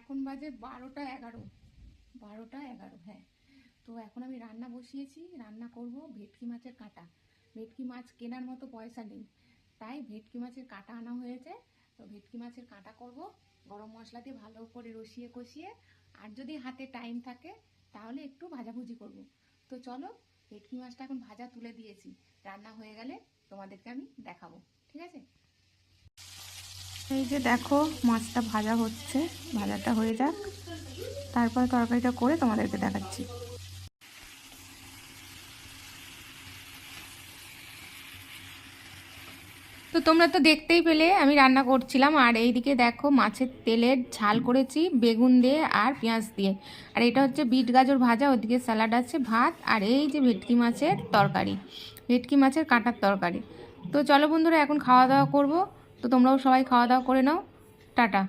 এখন বাজে 12টা 11, 12টা 11, হ্যাঁ। তো এখন আমি রান্না বসিয়েছি, রান্না করব ভেটকি মাছের কাঁটা। ভেটকি মাছ কেনার মতো পয়সা নেই, তাই ভেটকি মাছের কাঁটা আনা হয়েছে। তো ভেটকি মাছের কাঁটা করব গরম মশলা দিয়ে ভালো করে রসিয়ে কষিয়ে, আর যদি হাতে টাইম থাকে তাহলে একটু ভাজাভুজি করব। তো চলো, ভেটকি মাছটা এখন ভাজা তুলে দিয়েছি, রান্না হয়ে গেলে তোমাদেরকে আমি দেখাবো, ঠিক আছে? এই যে দেখো, মাছটা ভাজা হচ্ছে, ভাজাটা হয়ে যাক, তারপর তরকারিটা করে তোমাদেরকে দেখাচ্ছি। তো তোমরা তো দেখতেই পেলে আমি রান্না করছিলাম, আর এইদিকে দেখো মাছের তেলের ঝাল করেছি বেগুন দিয়ে আর পেঁয়াজ দিয়ে, আর এটা হচ্ছে বিট গাজর ভাজা, ওদিকে স্যালাড আছে, ভাত, আর এই যে ভেটকি মাছের তরকারি, ভেটকি মাছের কাঁটার তরকারি। তো চলো বন্ধুরা, এখন খাওয়া দাওয়া করব। তো তোমরাও সবাই খাওয়া দাওয়া করে নাও। টাটা।